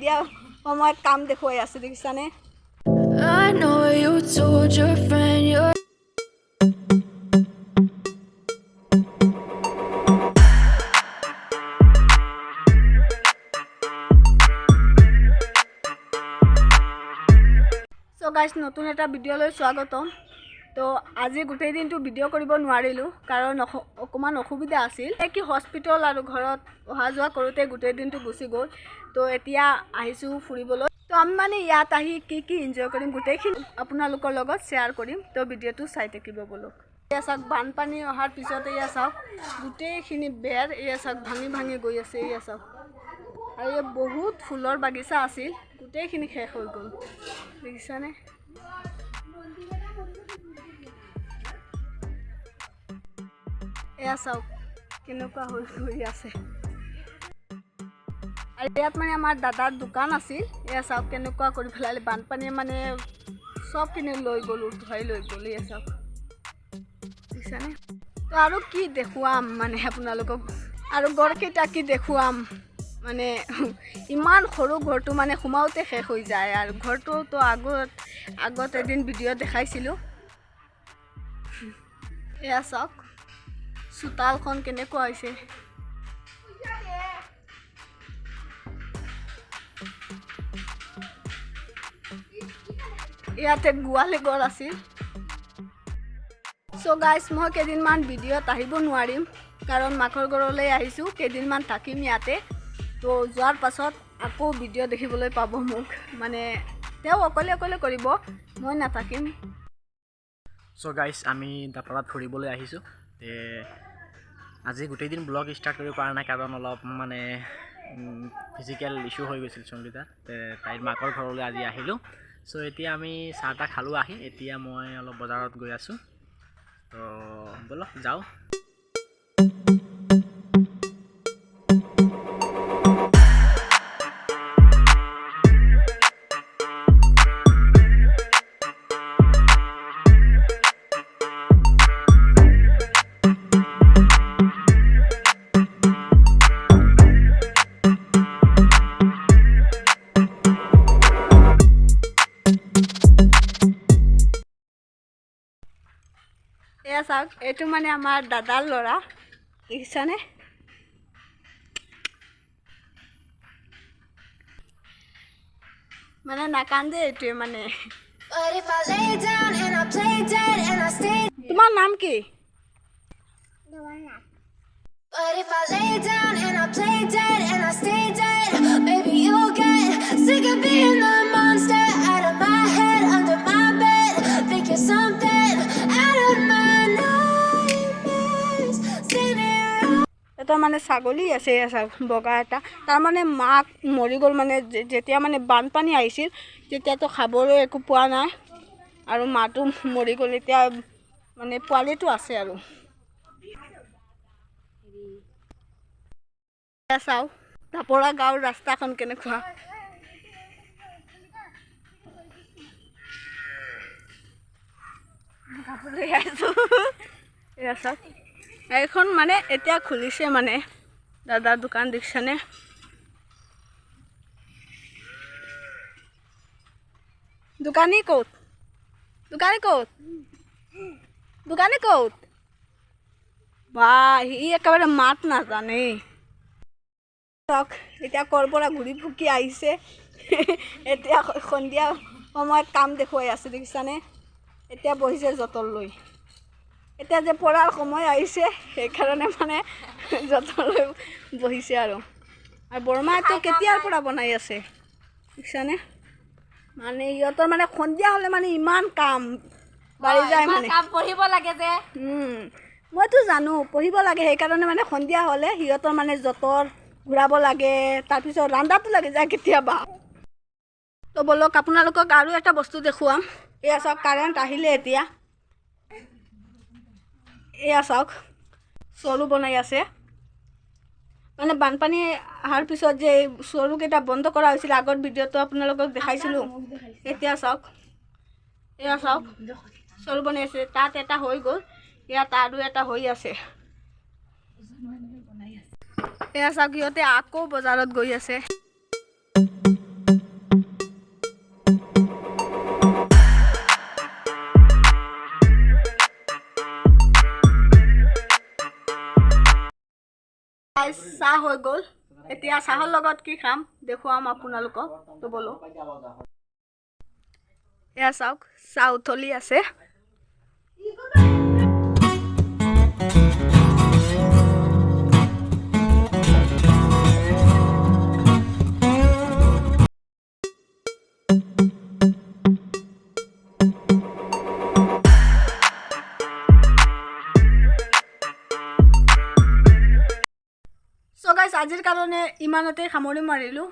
সন্ধিয়া সময়ত কাম দেখুৱাই আছে দেখিছানে I know you told your friend you're so guys নতুন এটা ভিডিঅ'লৈ স্বাগতম তো আজি গোটেই দিনটো ভিডিঅ' কৰিব নোৱাৰিলোঁ কাৰণ অকণমান অসুবিধা আছিল কি হস্পিটেল আৰু ঘৰত অহা যোৱা কৰোঁতে গোটেই দিনটো গুচি গ'ল তো এতিয়া আহিছোঁ ফুৰিবলৈ তো আমি মানে ইয়াত আহি কি এনজয় কৰিম গোটেইখিনি আপোনালোকৰ লগত শ্বেয়াৰ কৰিম তো ভিডিঅ'টো চাই থাকিব বলক এয়া চাওক বানপানী অহাৰ পিছতে এয়া চাওক গোটেইখিনি বেৰ এয়া চাওক ভাঙি গৈ আছে এয়া চাওক আৰু এই বহুত ফুলৰ বাগিচা আছিল গোটেইখিনি শেষ হৈ গ'ল দেখিছানে এয়া চাওক কেনেকুৱা হৈ গৈ আছে আৰু ইয়াত মানে আমাৰ দাদাৰ দোকান আছিল এয়া চাওক কেনেকুৱা কৰি পেলালে বানপানীয়ে মানে চবখিনি লৈ গ'ল উঠাই লৈ গ'ল এয়া চাওক দেখিছানে তো আৰু কি দেখুৱাম মানে আপোনালোকক আৰু ঘৰকেইটা কি দেখুৱাম মানে ইমান সৰু ঘৰটো মানে সোমাওঁতে শেষ হৈ যায় আৰু ঘৰটোতো আগত এদিন ভিডিঅ' দেখাইছিলোঁ এয়া চাওক চোতালখন কেনেকুৱা হৈছে ইয়াতে গোৱালি ঘৰ আছিল চ' গাইজ মই কেইদিনমান ভিডিঅ'ত আহিব নোৱাৰিম কাৰণ মাকৰ ঘৰলৈ আহিছোঁ কেইদিনমান থাকিম ইয়াতে তো যোৱাৰ পাছত আকৌ ভিডিঅ' দেখিবলৈ পাব মোক মানে তেওঁ অকলে কৰিব মই নাথাকিম চ' গাইজ আমি দাপাৰাত ফুৰিবলৈ আহিছোঁ আজি গোটেই দিন ব্লগ ষ্টাৰ্ট কৰিব পৰা নাই কাৰণ অলপ মানে ফিজিকেল ইছ্যু হৈ গৈছিল সংগীতা তাইৰ মাকৰ ঘৰলৈ আজি আহিলোঁ চ' এতিয়া আমি চাহ তাহ খালোঁ আহি এতিয়া মই অলপ বজাৰত গৈ আছোঁ তো ব'লক যাওঁ এয়া চাওক এইটো মানে আমাৰ দাদাৰ ল'ৰা দেখিছানে মানে নাকান্দে এইটোৱে মানে তোমাৰ নাম কি But if I lay down and I play dead and I stay dead, baby you'll get sick of being the monster out of my head, under my bed, thinking something out of my nightmares. এটা মানে ছাগলী আছে বগা এটা তাৰমানে মাক মৰি গ'ল মানে যেতিয়া মানে বানপানী আহিছিল তেতিয়াতো খাবলৈ একো পোৱা নাই আৰু মাটো মৰি গ'ল এতিয়া মানে পোৱালিটো আছে আৰু চাওঁ দাপৰা গাঁৱৰ ৰাস্তাখন কেনেকুৱা এয়া চাওক এইখন মানে এতিয়া খুলিছে মানে দাদাৰ দোকান দেখিছানে দোকানী ক'ত বা সি একেবাৰে মাত নাজানে চাওক এতিয়া ক'ৰ পৰা ঘূৰি ফুকি আহিছে এতিয়া সন্ধিয়া সময়ত কাম দেখুৱাই আছে দেখিছানে এতিয়া বহিছে জতৰ লৈ এতিয়া যে পঢ়াৰ সময় আহিছে সেইকাৰণে মানে যত্ন লৈ বহিছে আৰু বৰমাটো কেতিয়াৰ পৰা বনাই আছে দেখিছানে মানে সিহঁতৰ মানে সন্ধিয়া হ'লে মানে ইমান কাম বাঢ়ি যায় মানে কাম পঢ়িব লাগে যে মইতো জানো পঢ়িব লাগে সেইকাৰণে মানে সন্ধিয়া হ'লে সিহঁতৰ মানে যতৰ ঘূৰাব লাগে তাৰপিছত ৰান্ধাটো লাগে যায় কেতিয়াবা তো বলক আপোনালোকক আৰু এটা বস্তু দেখুৱাম এয়া চাওক কাৰেণ্ট আহিলে এতিয়া এয়া চাওক চৰু বনাই আছে মানে বানপানী অহাৰ পিছত যে চৰুকেইটা বন্ধ কৰা হৈছিল আগৰ ভিডিঅ'টো আপোনালোকক দেখাইছিলোঁ এতিয়া চাওক এয়া চাওক চৰু বনাই আছে তাত এটা হৈ গ'ল ইয়াত আৰু এটা হৈ আছে এয়া চাওক সিহঁতে আকৌ বজাৰত গৈ আছে গাইজ চাহ হৈ গ'ল এতিয়া চাহৰ লগত কি খাম দেখুৱাম আপোনালোকক তো বলো এয়া চাওক চাহ উতলি আছে So guys, আজিৰ কাৰণে ইমানতে সামৰি মাৰিলোঁ